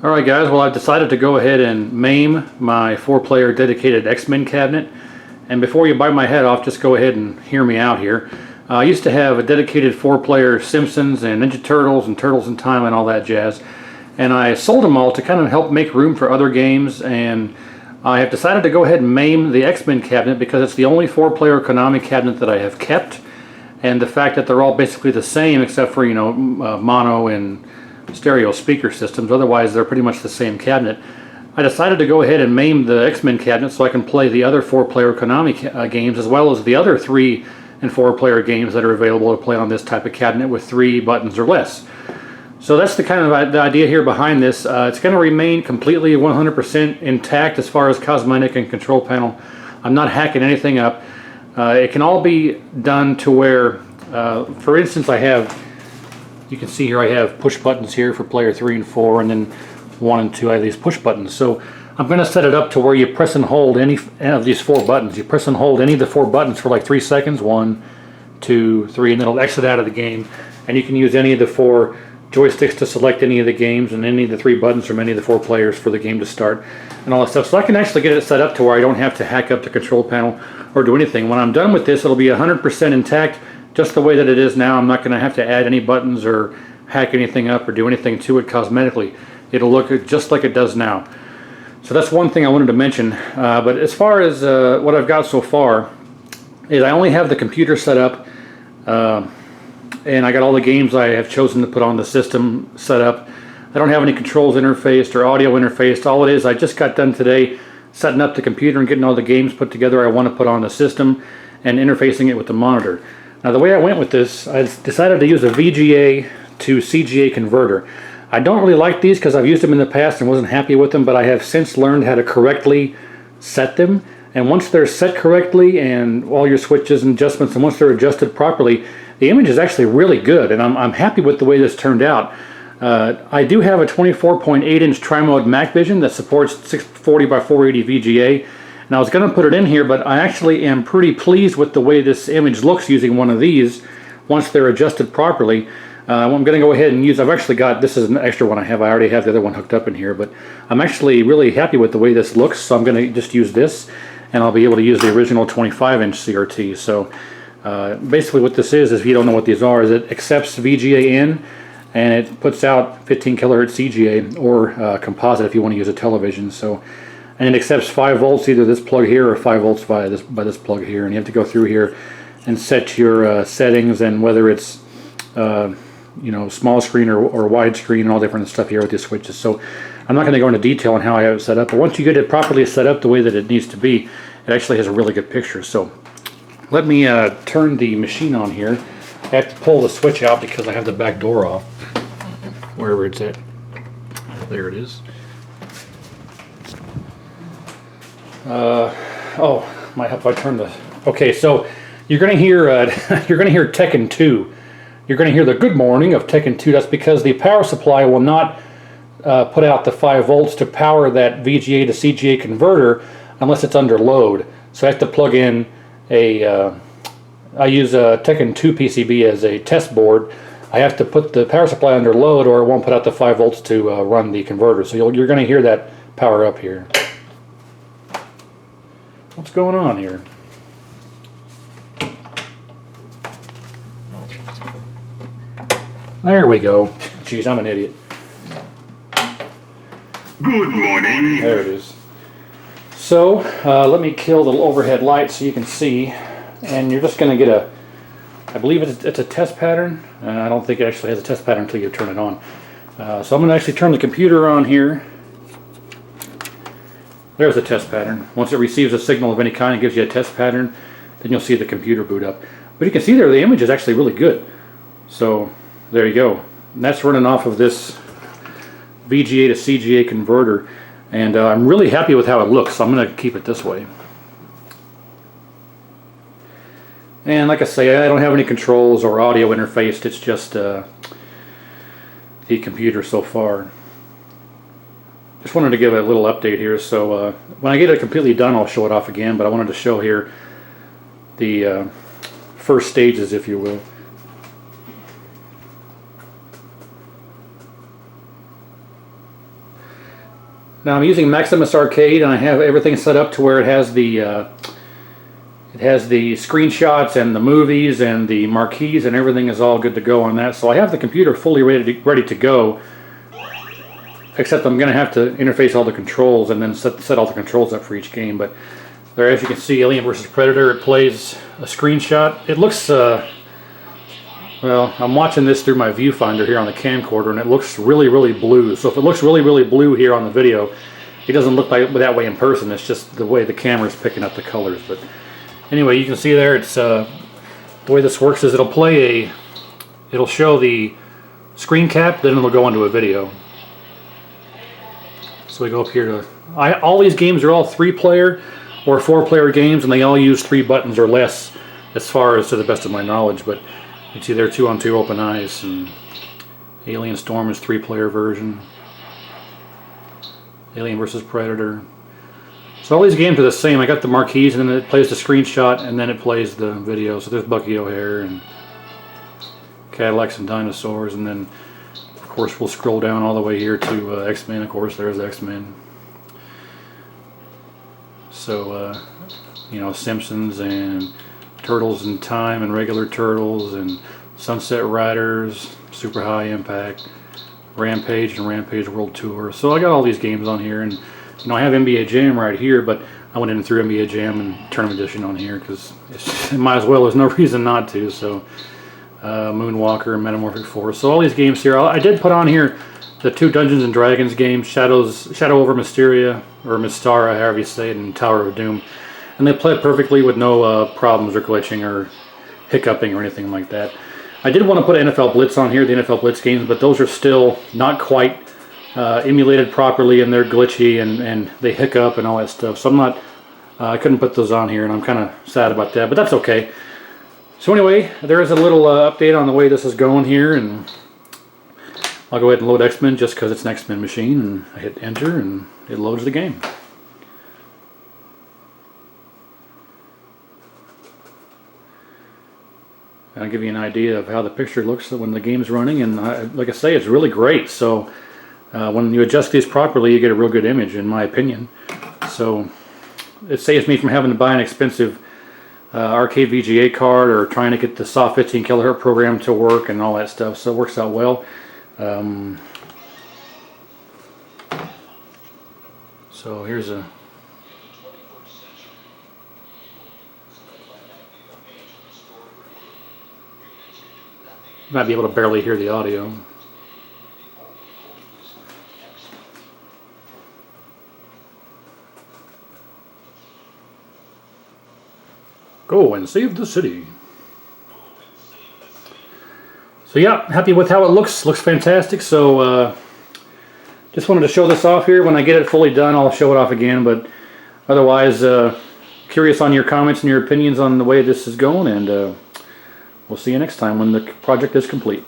Alright guys, well I've decided to go ahead and MAME my 4-player dedicated X-Men cabinet. And before you bite my head off, just go ahead and hear me out here. I used to have a dedicated 4-player Simpsons and Ninja Turtles and Turtles in Time and all that jazz. And I sold them all to kind of help make room for other games, and I have decided to go ahead and MAME the X-Men cabinet because it's the only 4-player Konami cabinet that I have kept. And the fact that they're all basically the same except for, mono and stereo speaker systems, otherwise they're pretty much the same cabinet. I decided to go ahead and MAME the X-Men cabinet so I can play the other 4-player Konami games as well as the other 3- and 4-player games that are available to play on this type of cabinet with 3 buttons or less. So that's the kind of the idea here behind this. It's going to remain completely 100% intact as far as cosmetic and control panel. I'm not hacking anything up. It can all be done to where, for instance, you can see here I have push buttons here for player 3 and 4, and then 1 and 2 I have these push buttons. So I'm going to set it up to where you press and hold any of these 4 buttons. You press and hold any of the 4 buttons for like 3 seconds, 1, 2, 3, and then it'll exit out of the game. And you can use any of the 4 joysticks to select any of the games and any of the 3 buttons from any of the 4 players for the game to start and all that stuff. So I can actually get it set up to where I don't have to hack up the control panel or do anything. When I'm done with this, it'll be 100% intact just the way that it is now. I'm not going to have to add any buttons or hack anything up or do anything to it cosmetically. It'll look just like it does now. So that's one thing I wanted to mention. But as far as what I've got so far is I only have the computer set up, and I got all the games I have chosen to put on the system set up. I don't have any controls interfaced or audio interfaced. All it is, I just got done today setting up the computer and getting all the games put together I want to put on the system and interfacing it with the monitor. Now the way I went with this, I decided to use a VGA to Cga Converter. I don't really like these because I've used them in the past and wasn't happy with them, but I have since learned how to correctly set them. And once they're set correctly and all your switches and adjustments, and once they're adjusted properly, the image is actually really good, and I'm happy with the way this turned out. I do have a 24.8-inch tri-mode Macvision that supports 640 by 480 VGA, and I was going to put it in here, but I actually am pretty pleased with the way this image looks using one of these once they're adjusted properly. I'm going to go ahead and use, I've actually got, this is an extra one I have, I already have the other one hooked up in here, but I'm actually really happy with the way this looks, so I'm going to just use this, and I'll be able to use the original 25-inch CRT. So basically what this is, if you don't know what these are, is it accepts VGA in, and it puts out 15 kilohertz CGA, or composite if you want to use a television. So, and it accepts 5 volts, either this plug here or 5 volts by this plug here, and you have to go through here and set your settings and whether it's small screen or wide screen and all different stuff here with these switches. So I'm not going to go into detail on how I have it set up, but once you get it properly set up the way that it needs to be, it actually has a really good picture. So let me turn the machine on here. I have to pull the switch out because I have the back door off, wherever it's at. There it is. If I turn the... Okay, so you're going to hear Tekken 2. You're going to hear the good morning of Tekken 2. That's because the power supply will not put out the 5 volts to power that VGA to Cga converter unless it's under load. So I have to plug in I use a Tekken 2 PCB as a test board. I have to put the power supply under load or it won't put out the 5 volts to run the converter. So you're going to hear that power up here. What's going on here? There we go. Jeez, I'm an idiot. Good morning. There it is. So, let me kill the overhead light so you can see. And you're just going to get I believe it's a test pattern. I don't think it actually has a test pattern until you turn it on. So I'm going to actually turn the computer on here. There's the test pattern. Once it receives a signal of any kind, it gives you a test pattern. Then you'll see the computer boot up. But you can see there the image is actually really good. So there you go. And that's running off of this VGA to Cga converter. And I'm really happy with how it looks, so I'm going to keep it this way. And like I say, I don't have any controls or audio interfaced. It's just the computer so far. Just wanted to give a little update here. So when I get it completely done, I'll show it off again. But I wanted to show here the first stages, if you will. Now I'm using Maximus Arcade, and I have everything set up to where it has the screenshots and the movies and the marquees, and everything is all good to go on that. So I have the computer fully ready to go, except I'm going to have to interface all the controls and then set all the controls up for each game. But there, as you can see, Alien vs. Predator, it plays a screenshot. It looks, well, I'm watching this through my viewfinder here on the camcorder, and it looks really, really blue. So if it looks really, really blue here on the video, it doesn't look like that way in person. It's just the way the camera's picking up the colors. But anyway, you can see there, it's the way this works is it'll show the screen cap, then it'll go into a video. So we go up here to, all these games are all 3-player or 4-player games, and they all use 3 buttons or less, as far as to the best of my knowledge. But you can see there 2-on-2 open ice, and Alien Storm is 3-player version. Alien vs. Predator. So all these games are the same. I got the marquees, and then it plays the screenshot, and then it plays the video. So there's Bucky O'Hare and Cadillacs and Dinosaurs, and then of course we'll scroll down all the way here to X-Men. Of course, there's X-Men. So you know, Simpsons and Turtles in Time and regular Turtles and Sunset Riders, Super High Impact, Rampage and Rampage World Tour. So I got all these games on here, and you know, I have NBA Jam right here, but I went in and threw NBA Jam and Tournament Edition on here because it might as well. There's no reason not to. So Moonwalker and Metamorphic Force. So all these games here. I did put on here the 2 Dungeons and Dragons games, Shadow over Mysteria, or Mystara, however you say it, and Tower of Doom. And they play perfectly with no problems or glitching or hiccuping or anything like that. I did want to put NFL Blitz on here, the NFL Blitz games, but those are still not quite emulated properly, and they're glitchy and they hiccup and all that stuff. So I'm not, I couldn't put those on here, and I'm kind of sad about that, but that's okay. So anyway, there is a little update on the way this is going here, and I'll go ahead and load X-Men just because it's an X-Men machine, and I hit enter and it loads the game. And I'll give you an idea of how the picture looks when the game's running, and like I say, it's really great. So when you adjust these properly, you get a real good image, in my opinion. So it saves me from having to buy an expensive arcade VGA card or trying to get the soft 15 kilohertz program to work and all that stuff. So it works out well. So here's a you might be able to barely hear the audio. Go and save the city. So yeah, happy with how it looks. Looks fantastic. So just wanted to show this off here. When I get it fully done, I'll show it off again. But otherwise, curious on your comments and your opinions on the way this is going. And we'll see you next time when the project is complete.